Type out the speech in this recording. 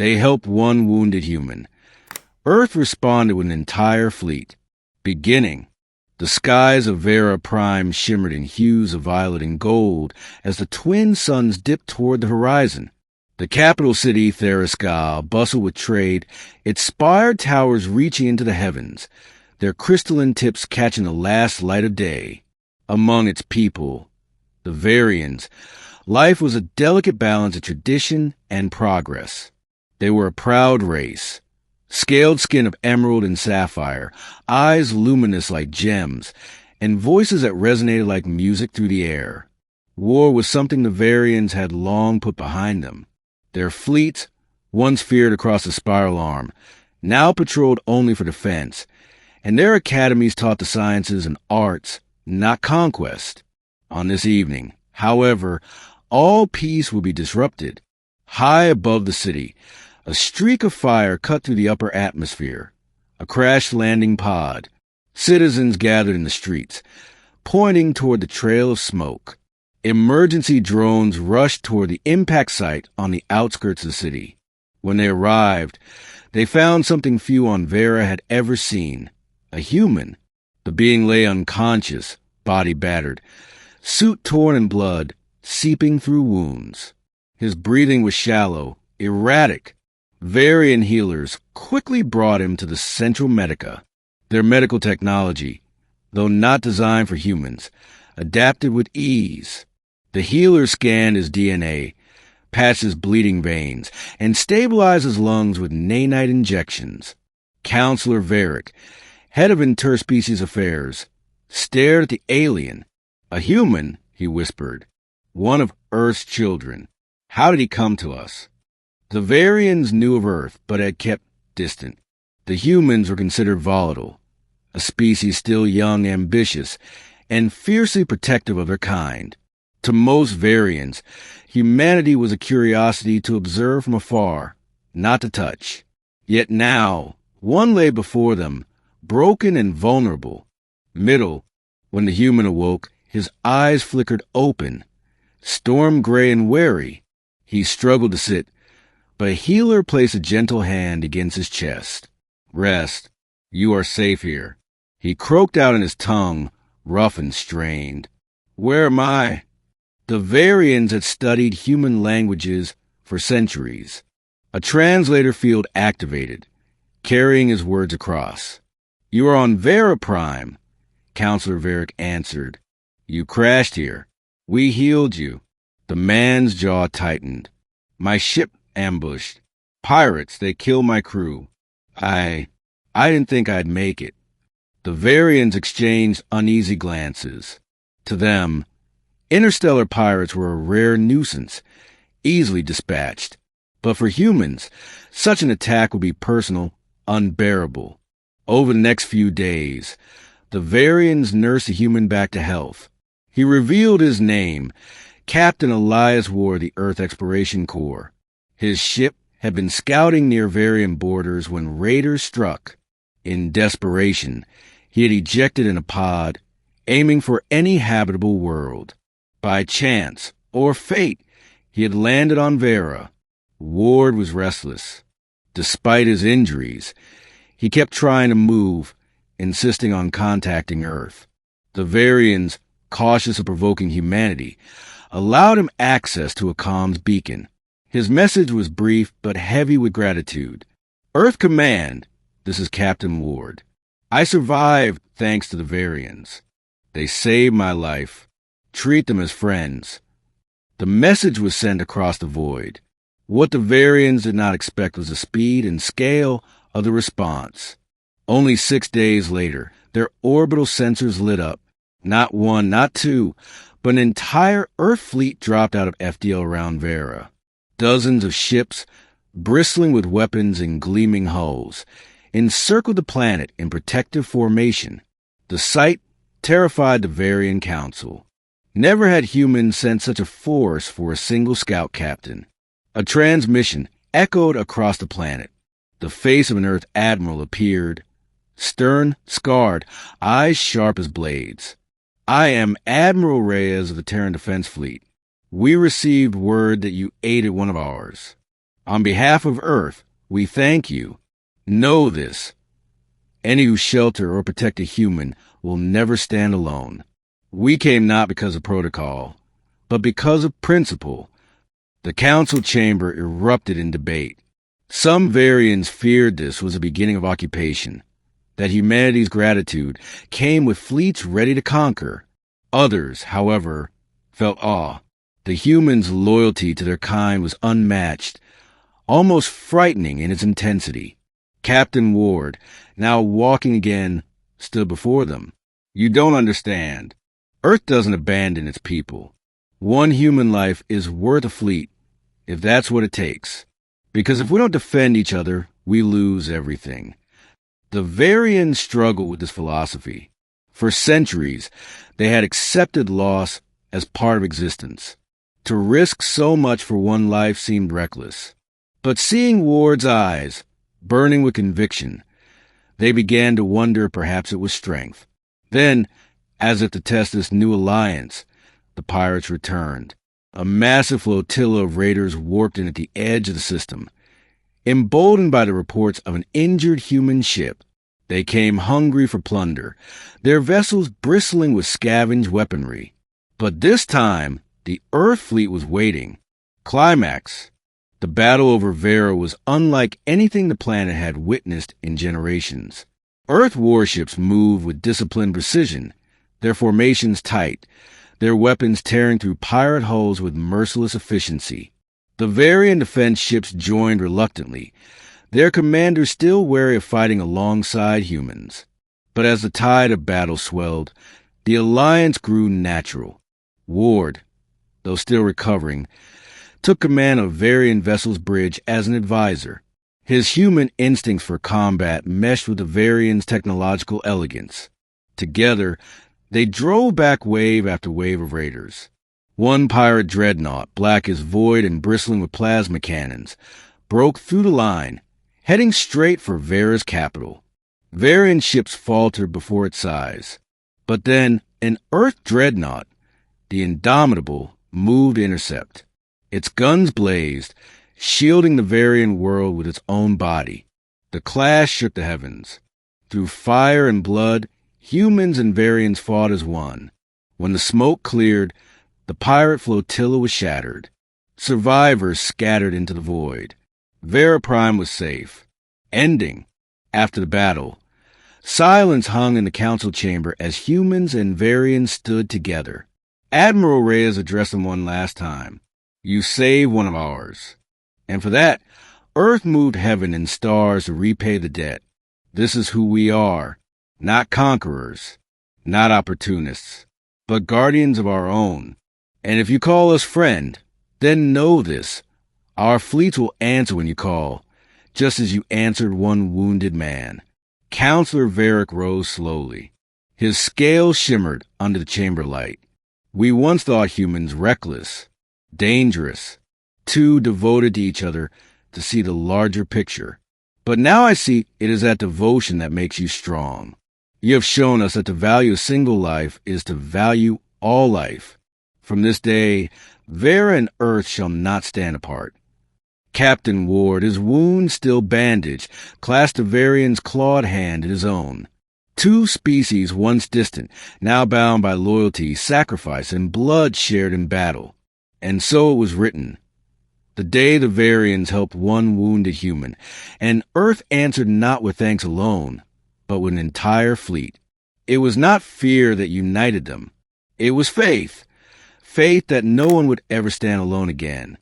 They helped one wounded human. Earth responded with an entire fleet. Beginning, the skies of Vera Prime shimmered in hues of violet and gold as the twin suns dipped toward the horizon. The capital city, Theraskal, bustled with trade, its spired towers reaching into the heavens, their crystalline tips catching the last light of day. Among its people, the Varians, life was a delicate balance of tradition and progress. They were a proud race, scaled skin of emerald and sapphire, eyes luminous like gems, and voices that resonated like music through the air. War was something the Varians had long put behind them. Their fleets, once feared across the spiral arm, now patrolled only for defense, and their academies taught the sciences and arts, not conquest. On this evening, however, all peace would be disrupted. High above the city, a streak of fire cut through the upper atmosphere. A crash landing pod. Citizens gathered in the streets, pointing toward the trail of smoke. Emergency drones rushed toward the impact site on the outskirts of the city. When they arrived, they found something few on Vera had ever seen. A human. The being lay unconscious, body battered, suit torn and blood seeping through wounds. His breathing was shallow, erratic. Varian healers quickly brought him to the Central Medica. Their medical technology, though not designed for humans, adapted with ease. The healers scanned his DNA, patched his bleeding veins, and stabilized his lungs with nanite injections. Counselor Varric, head of interspecies affairs, stared at the alien. A human, he whispered. One of Earth's children. How did he come to us? The Varians knew of Earth, but had kept distant. The humans were considered volatile, a species still young, ambitious, and fiercely protective of their kind. To most Varians, humanity was a curiosity to observe from afar, not to touch. Yet now, one lay before them, broken and vulnerable. When the human awoke, his eyes flickered open, storm-gray and wary. He struggled to sit, but a healer placed a gentle hand against his chest. Rest. You are safe here. He croaked out in his tongue, rough and strained. Where am I? The Varians had studied human languages for centuries. A translator field activated, carrying his words across. You are on Vera Prime, Counselor Varric answered. You crashed here. We healed you. The man's jaw tightened. My ship ambushed. Pirates, they killed my crew. I didn't think I'd make it. The Varians exchanged uneasy glances. To them, interstellar pirates were a rare nuisance, easily dispatched. But for humans, such an attack would be personal, unbearable. Over the next few days, the Varians nursed the human back to health. He revealed his name, Captain Elias Ward of the Earth Exploration Corps. His ship had been scouting near Varian borders when raiders struck. In desperation, he had ejected in a pod, aiming for any habitable world. By chance, or fate, he had landed on Vera. Ward was restless. Despite his injuries, he kept trying to move, insisting on contacting Earth. The Varians, cautious of provoking humanity, allowed him access to a comms beacon. His message was brief but heavy with gratitude. Earth Command, this is Captain Ward. I survived thanks to the Varians. They saved my life. Treat them as friends. The message was sent across the void. What the Varians did not expect was the speed and scale of the response. Only 6 days later, their orbital sensors lit up. Not one, not two, but an entire Earth fleet dropped out of FDL around Vera. Dozens of ships, bristling with weapons and gleaming hulls, encircled the planet in protective formation. The sight terrified the Varian Council. Never had humans sent such a force for a single scout captain. A transmission echoed across the planet. The face of an Earth admiral appeared, stern, scarred, eyes sharp as blades. I am Admiral Reyes of the Terran Defense Fleet. We received word that you aided one of ours. On behalf of Earth, we thank you. Know this. Any who shelter or protect a human will never stand alone. We came not because of protocol, but because of principle. The council chamber erupted in debate. Some Varians feared this was the beginning of occupation, that humanity's gratitude came with fleets ready to conquer. Others, however, felt awe. The humans' loyalty to their kind was unmatched, almost frightening in its intensity. Captain Ward, now walking again, stood before them. You don't understand. Earth doesn't abandon its people. One human life is worth a fleet, if that's what it takes. Because if we don't defend each other, we lose everything. The Varians struggled with this philosophy. For centuries, they had accepted loss as part of existence. To risk so much for one life seemed reckless. But seeing Ward's eyes, burning with conviction, they began to wonder perhaps it was strength. Then, as if to test this new alliance, the pirates returned. A massive flotilla of raiders warped in at the edge of the system. Emboldened by the reports of an injured human ship, they came hungry for plunder, their vessels bristling with scavenged weaponry. But this time, the Earth fleet was waiting. Climax. The battle over Vera was unlike anything the planet had witnessed in generations. Earth warships moved with disciplined precision, their formations tight, their weapons tearing through pirate hulls with merciless efficiency. The Varian defense ships joined reluctantly, their commanders still wary of fighting alongside humans. But as the tide of battle swelled, the alliance grew natural. Ward, though still recovering, took command of Varian Vessel's bridge as an advisor. His human instincts for combat meshed with the Varian's technological elegance. Together, they drove back wave after wave of raiders. One pirate dreadnought, black as void and bristling with plasma cannons, broke through the line, heading straight for Vera's capital. Varian ships faltered before its size. But then, an Earth dreadnought, the Indomitable, moved to intercept. Its guns blazed, shielding the Varian world with its own body. The clash shook the heavens. Through fire and blood, humans and Varians fought as one. When the smoke cleared, the pirate flotilla was shattered. Survivors scattered into the void. Vera Prime was safe. Ending. After the battle, silence hung in the council chamber as humans and Varians stood together. Admiral Reyes addressed them one last time. You saved one of ours. And for that, Earth moved heaven and stars to repay the debt. This is who we are. Not conquerors, not opportunists, but guardians of our own. And if you call us friend, then know this. Our fleets will answer when you call, just as you answered one wounded man. Counselor Varric rose slowly. His scales shimmered under the chamber light. We once thought humans reckless, dangerous, too devoted to each other to see the larger picture. But now I see it is that devotion that makes you strong. You have shown us that to value a single life is to value all life. From this day, Vera and Earth shall not stand apart. Captain Ward, his wound still bandaged, clasped a Varian's clawed hand in his own. Two species once distant, now bound by loyalty, sacrifice, and blood shared in battle. And so it was written. The day the Varians helped one wounded human, and Earth answered not with thanks alone, but with an entire fleet. It was not fear that united them. It was faith. Faith that no one would ever stand alone again.